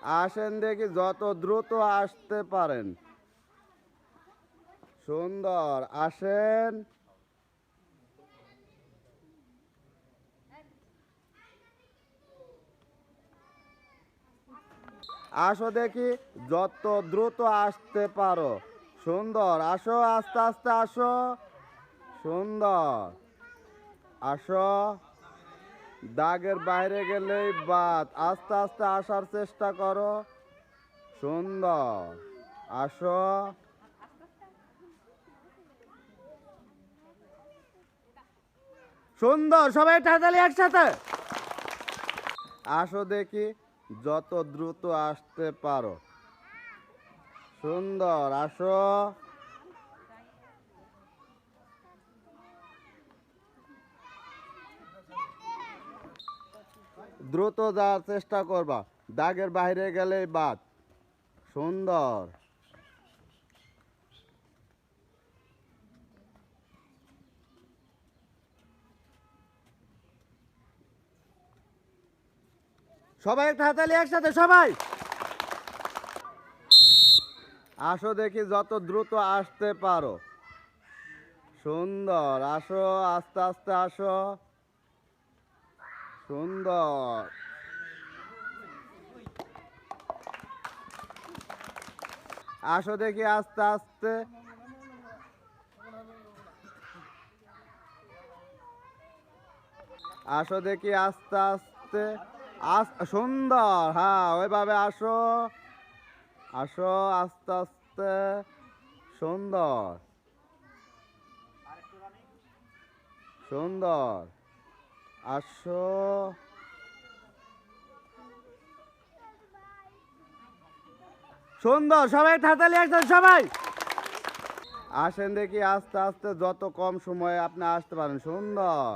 আসেন দেখি যত দ্রুত আসতে পারেন। সুন্দর, আসেন। আসো দেখি যত দ্রুত আসতে পারো। সুন্দর, আসো, আস্তে আস্তে আসো। সুন্দর, আসো। দাগের বাইরে গেলেই বাদ, আস্তে আস্তে আসার চেষ্টা করো। সুন্দর, আসো। সুন্দর, সবাই তাড়াতাড়ি একসাথে আসো দেখি যত দ্রুত আসতে পারো। সুন্দর, আসো। দ্রুত যাওয়ার চেষ্টা করবা, দাগের বাইরে গেলেই বাদ। সুন্দর, সবাই তাড়াতাড়ি একসাথে সবাই আসো দেখি যত দ্রুত আসতে পারো। সুন্দর, আসো, আস্তে আস্তে আসো। সুন্দর, আসো দেখি আস্তে আস্তে। আসো দেখি আস্তে আস্তে। সুন্দর, হ্যাঁ ওইভাবে আসো। আসো আস্তে আস্তে। সুন্দর, সুন্দর, আসো। সুন্দর, সবাই তাড়াতাড়ি একসাথে সবাই আসেন দেখি আস্তে আস্তে যত কম সময়ে আপনি আসতে পারেন। সুন্দর,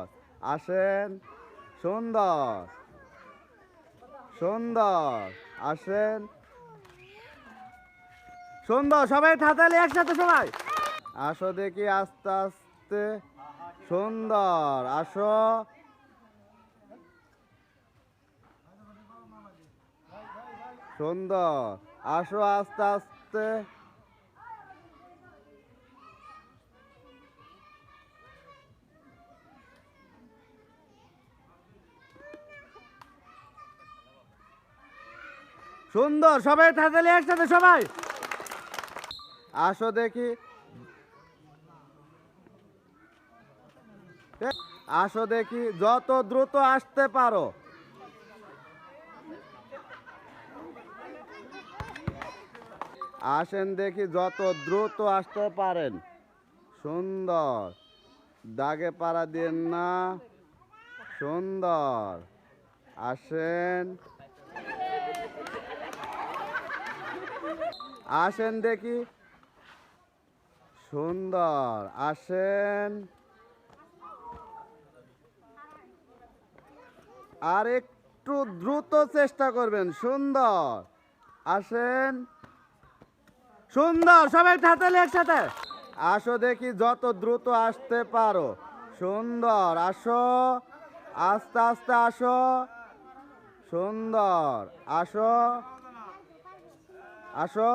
আসেন। সুন্দর, সুন্দর, আসেন। সুন্দর, সবাই তাড়াতাড়ি একসাথে সবাই আসো দেখি আস্তে আস্তে। সুন্দর, আসো। সুন্দর, আসো আস্তে আস্তে। সুন্দর, সবাই তাড়াতাড়ি একসাথে সবাই আসো দেখি। আসো দেখি যত দ্রুত আসতে পারো। আসেন দেখি যত দ্রুত আসতে পারেন। সুন্দর, দাগে পাড়া দিন না। সুন্দর, আসেন। আসেন দেখি। সুন্দর, আসেন। আর একটু দ্রুত চেষ্টা করবেন। সুন্দর, আসেন। সুন্দর, সবাই তাড়াতাড়ি একসাথে আসো দেখি যত দ্রুত আসতে পারো। সুন্দর, আসো, আস্তে আস্তে আসো। সুন্দর, আসো, আসো।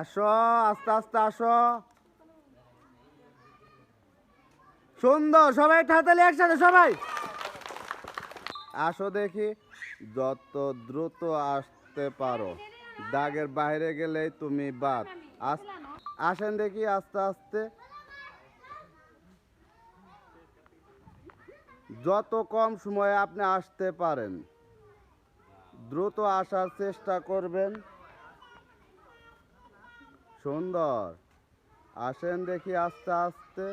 আসো, আস্তে আস্তে আসো। সুন্দর, সবাই তাড়াতাড়ি একসাথে সবাই আসো দেখি যত দ্রুত আসতে পারো। দাগের বাইরে গেলেই তুমি বাদ। আসেন দেখি আস্তে আস্তে। যত কম সময়ে আপনি আসতে পারেন দ্রুত আসার চেষ্টা করবেন। সুন্দর, আসেন দেখি আস্তে আস্তে।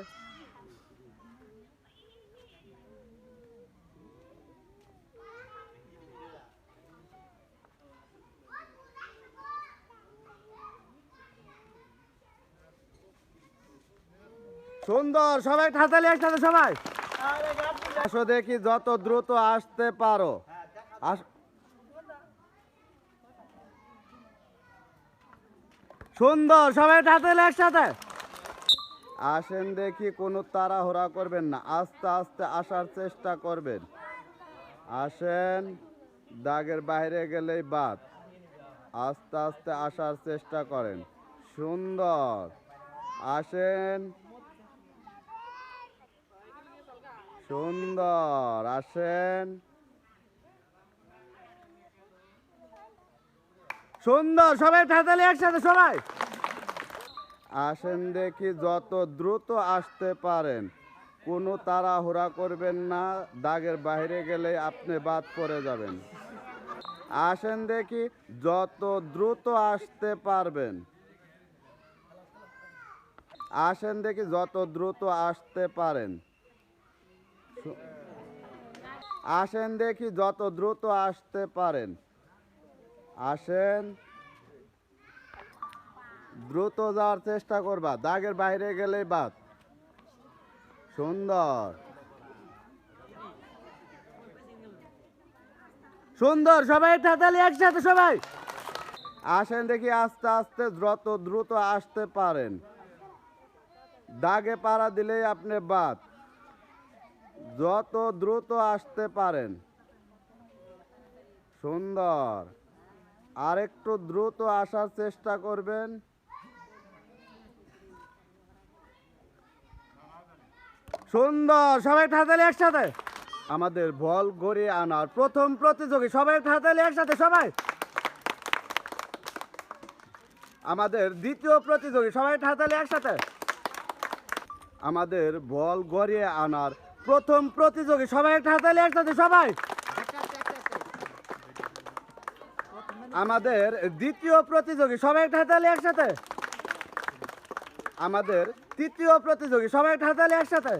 সুন্দর, সবাই তাড়াতাড়ি একসাথে সবাই আসো দেখি যত দ্রুত আসতে পারো। সুন্দর, সবাই তাড়াতাড়ি একসাথে আসেন দেখি, কোনো তাড়াহুড়া করবেন না, আস্তে আস্তে আসার চেষ্টা করবেন। আসেন, দাগের বাইরে গেলেই বাদ। আস্তে আস্তে আসার চেষ্টা করেন। সুন্দর। আসেন, সুন্দর। আসেন, সুন্দর। সবাই তাড়াতাড়ি একসাথে সবাই। আসেন দেখি, যত দ্রুত আসতে পারেন, কোনো তাড়াহুড়া করবেন না, দাগের বাইরে গেলে আপনি বাদ পড়ে যাবেন। আসেন দেখি, যত দ্রুত আসতে পারবেন। আসেন দেখি, যত দ্রুত আসতে পারেন। আসেন দেখি, যত দ্রুত আসতে পারেন। আসেন, দ্রুত যাওয়ার চেষ্টা করবা, দাগের বাইরে গেলেই বাদ। সুন্দর, সুন্দর। সবাই তাড়াতাড়ি একসাথে সবাই। আসেন দেখি, আস্তে আস্তে যত দ্রুত আসতে পারেন, দাগে পাড়া দিলেই আপনি বাদ। যত দ্রুত আসতে পারেন। সুন্দর। আরেকটু দ্রুত আসার চেষ্টা করবেন। সুন্দর। সবাই তাড়াতাড়ি একসাথে। আমাদের বল গড়িয়ে আনার প্রথম প্রতিযোগী, সবাই তাড়াতাড়ি একসাথে সবাই। আমাদের দ্বিতীয় প্রতিযোগী, সবাই তাড়াতাড়ি একসাথে। আমাদের বল গড়িয়ে আনার প্রথম প্রতিযোগী, সবাই তাড়াতাড়ি একসাথে সবাই। আমাদের দ্বিতীয় প্রতিযোগী, সবাই তাড়াতাড়ি একসাথে। আমাদের তৃতীয় প্রতিযোগী, সবাই তাড়াতাড়ি একসাথে।